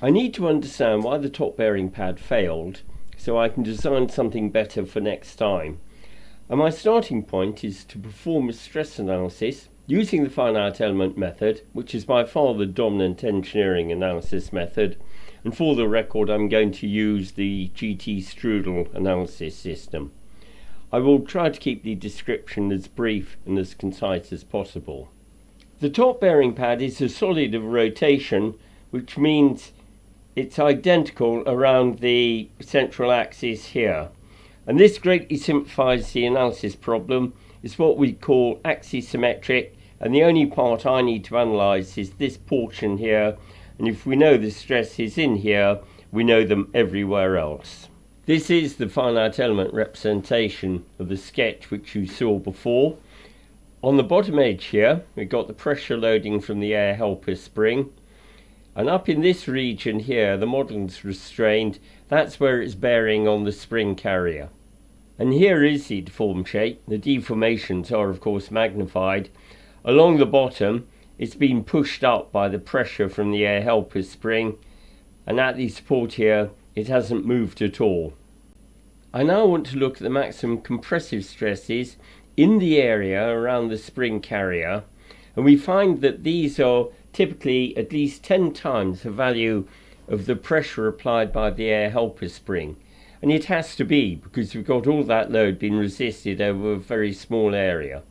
I need to understand why the top bearing pad failed so I can design something better for next time. And my starting point is to perform a stress analysis using the finite element method, which is by far the dominant engineering analysis method. And for the record, I'm going to use the GT Strudel analysis system. I will try to keep the description as brief and as concise as possible. The top bearing pad is a solid of rotation, which means it's identical around the central axis here. And this greatly simplifies the analysis problem. It's what we call axisymmetric, and the only part I need to analyse is this portion here, and if we know the stress is in here, we know them everywhere else. This is the finite element representation of the sketch which you saw before. On the bottom edge here, we've got the pressure loading from the air helper spring. And up in this region here, the model's restrained. That's where it's bearing on the spring carrier. And here is the deformed shape. The deformations are of course magnified. Along the bottom, it's been pushed up by the pressure from the air helper spring. And at the support here, it hasn't moved at all. I now want to look at the maximum compressive stresses in the area around the spring carrier, and we find that these are typically at least 10 times the value of the pressure applied by the air helper spring. And it has to be, because we've got all that load being resisted over a very small area.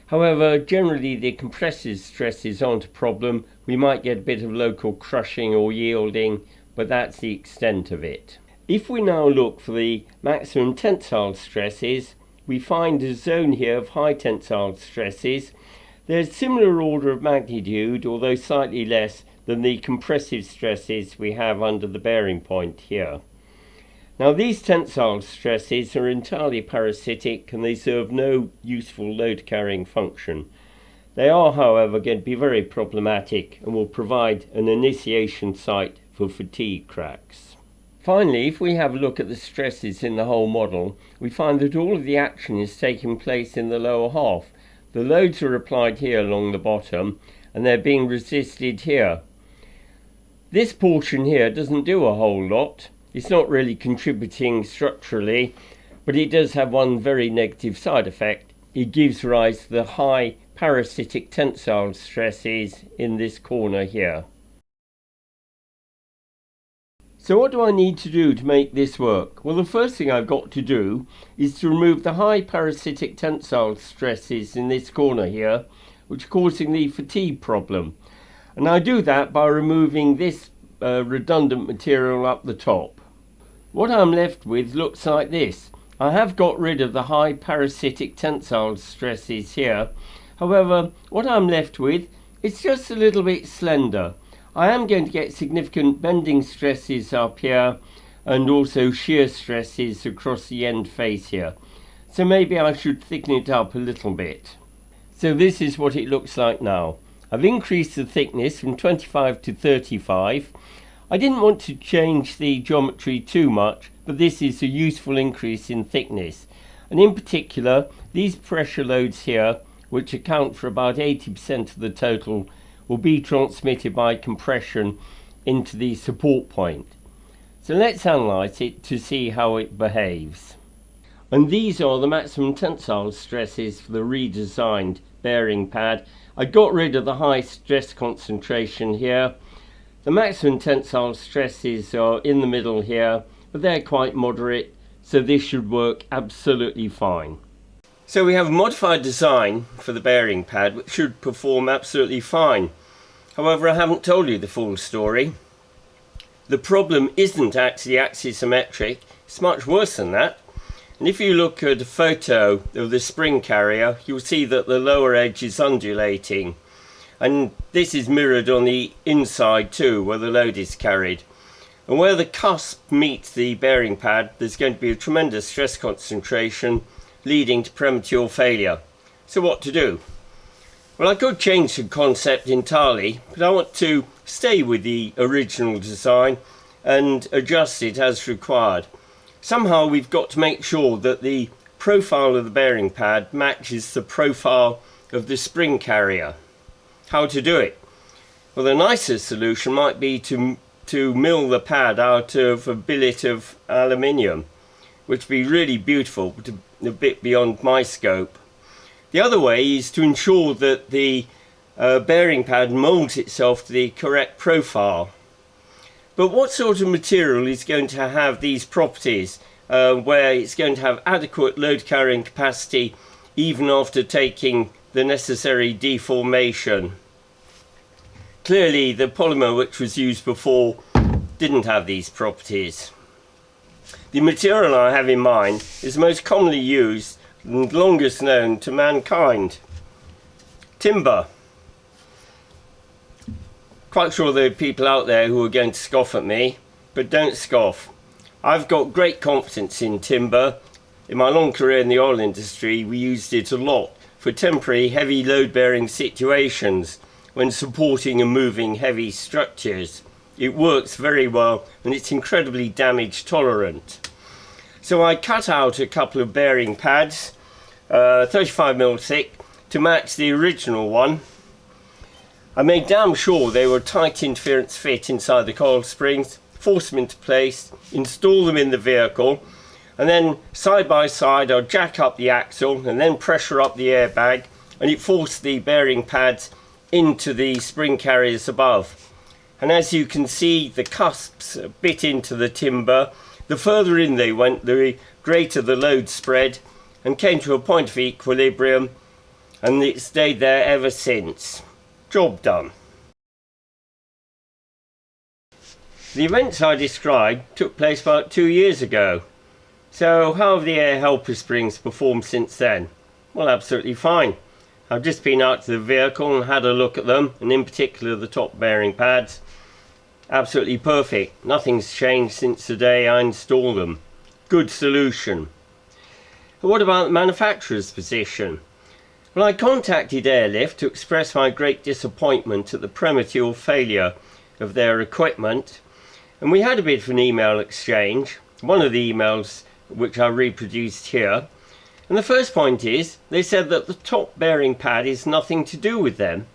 However, generally the compressive stresses aren't a problem. We might get a bit of local crushing or yielding, but that's the extent of it. If we now look for the maximum tensile stresses, we find a zone here of high tensile stresses. There's similar order of magnitude, although slightly less than the compressive stresses we have under the bearing point here. Now these tensile stresses are entirely parasitic and they serve no useful load carrying function. They are, however, going to be very problematic and will provide an initiation site for fatigue cracks. Finally, if we have a look at the stresses in the whole model, we find that all of the action is taking place in the lower half. The loads are applied here along the bottom and they're being resisted here. This portion here doesn't do a whole lot. It's not really contributing structurally, but it does have one very negative side effect. It gives rise to the high parasitic tensile stresses in this corner here. So what do I need to do to make this work? Well, the first thing I've got to do is to remove the high parasitic tensile stresses in this corner here, which are causing the fatigue problem. And I do that by removing this redundant material up the top. What I'm left with looks like this. I have got rid of the high parasitic tensile stresses here. However, what I'm left with is just a little bit slender. I am going to get significant bending stresses up here and also shear stresses across the end face here. So maybe I should thicken it up a little bit. So this is what it looks like now. I've increased the thickness from 25 to 35. I didn't want to change the geometry too much, but this is a useful increase in thickness. And in particular, these pressure loads here, which account for about 80% of the total, will be transmitted by compression into the support point. So let's analyse it to see how it behaves. And these are the maximum tensile stresses for the redesigned bearing pad. I got rid of the high stress concentration here. The maximum tensile stresses are in the middle here, but they're quite moderate, so this should work absolutely fine. So we have a modified design for the bearing pad which should perform absolutely fine. However, I haven't told you the full story. The problem isn't actually axisymmetric, it's much worse than that. And if you look at a photo of the spring carrier, you'll see that the lower edge is undulating. And this is mirrored on the inside too, where the load is carried. And where the cusp meets the bearing pad, there's going to be a tremendous stress concentration leading to premature failure. So what to do? Well, I could change the concept entirely, but I want to stay with the original design and adjust it as required. Somehow we've got to make sure that the profile of the bearing pad matches the profile of the spring carrier. How to do it? Well, the nicest solution might be to to mill the pad out of a billet of aluminium, which would be really beautiful, but a bit beyond my scope. The other way is to ensure that the bearing pad moulds itself to the correct profile. But what sort of material is going to have these properties where it's going to have adequate load carrying capacity even after taking the necessary deformation? Clearly the polymer which was used before didn't have these properties. The material I have in mind is the most commonly used and longest known to mankind: timber. Quite sure there are people out there who are going to scoff at me, but don't scoff. I've got great confidence in timber. In my long career in the oil industry, we used it a lot for temporary heavy load bearing situations when supporting and moving heavy structures. It works very well and it's incredibly damage tolerant. So I cut out a couple of bearing pads, 35mm thick, to match the original one. I made damn sure they were tight interference fit inside the coil springs, force them into place, install them in the vehicle, and then side by side I'll jack up the axle and then pressure up the airbag, and it forced the bearing pads into the spring carriers above. And as you can see, the cusps bit into the timber. The further in they went, the greater the load spread, and came to a point of equilibrium, and it stayed there ever since. Job done. The events I described took place about 2 years ago. So how have the air helper springs performed since then? Well, absolutely fine. I've just been out to the vehicle and had a look at them, and in particular the top bearing pads. Absolutely perfect. Nothing's changed since the day I installed them. Good solution. But what about the manufacturer's position? Well, I contacted Airlift to express my great disappointment at the premature failure of their equipment, and we had a bit of an email exchange, one of the emails which I reproduced here. And the first point is, they said that the top bearing pad is nothing to do with them.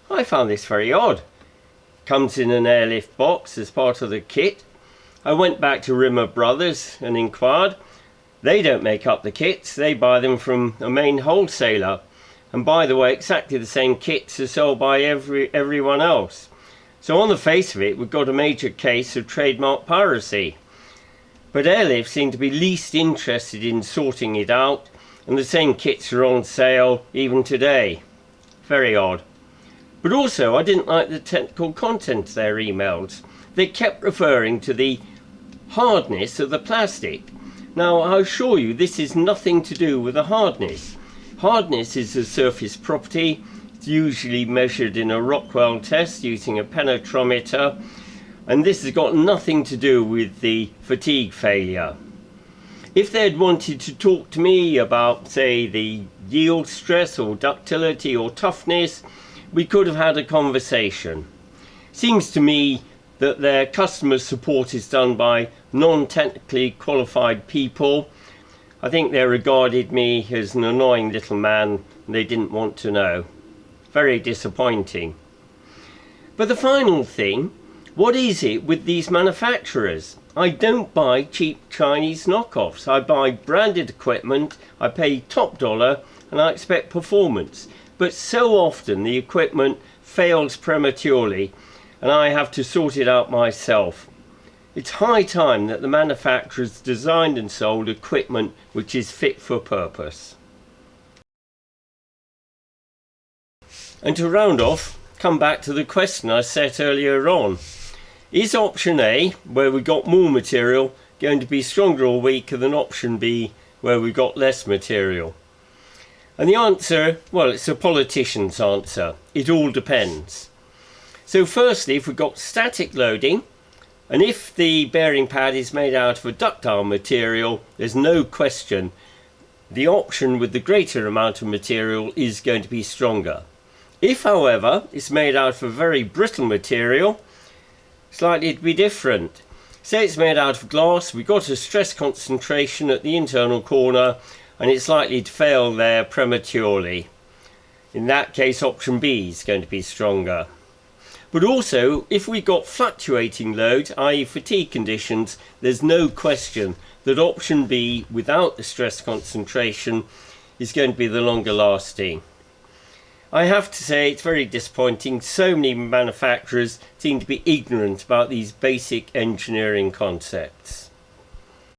I found this very odd. Comes in an Airlift box as part of the kit. I went back to Rimmer Brothers and inquired. They don't make up the kits, they buy them from a main wholesaler. And by the way, exactly the same kits are sold by everyone else. So on the face of it, we've got a major case of trademark piracy. But Airlift seem to be least interested in sorting it out, and the same kits are on sale even today. Very odd. But also, I didn't like the technical content of their emails. They kept referring to the hardness of the plastic. Now, I assure you, this is nothing to do with the hardness. Hardness is a surface property. It's usually measured in a Rockwell test using a penetrometer, and this has got nothing to do with the fatigue failure. If they'd wanted to talk to me about, say, the yield stress or ductility or toughness, we could have had a conversation. Seems to me that their customer support is done by non-technically qualified people. I think they regarded me as an annoying little man and they didn't want to know. Very disappointing. But the final thing, what is it with these manufacturers? I don't buy cheap Chinese knockoffs. I buy branded equipment, I pay top dollar, and I expect performance. But so often the equipment fails prematurely and I have to sort it out myself. It's high time that the manufacturers designed and sold equipment which is fit for purpose. And to round off, come back to the question I set earlier on. Is option A, where we got more material, going to be stronger or weaker than option B, where we got less material? And the answer, well, it's a politician's answer. It all depends. So firstly, if we've got static loading, and if the bearing pad is made out of a ductile material, there's no question the option with the greater amount of material is going to be stronger. If, however, it's made out of a very brittle material, it's likely to be different. Say it's made out of glass, we've got a stress concentration at the internal corner, and it's likely to fail there prematurely. In that case, option B is going to be stronger. But also, if we got fluctuating load, i.e. fatigue conditions, there's no question that option B, without the stress concentration, is going to be the longer lasting. I have to say it's very disappointing. So many manufacturers seem to be ignorant about these basic engineering concepts.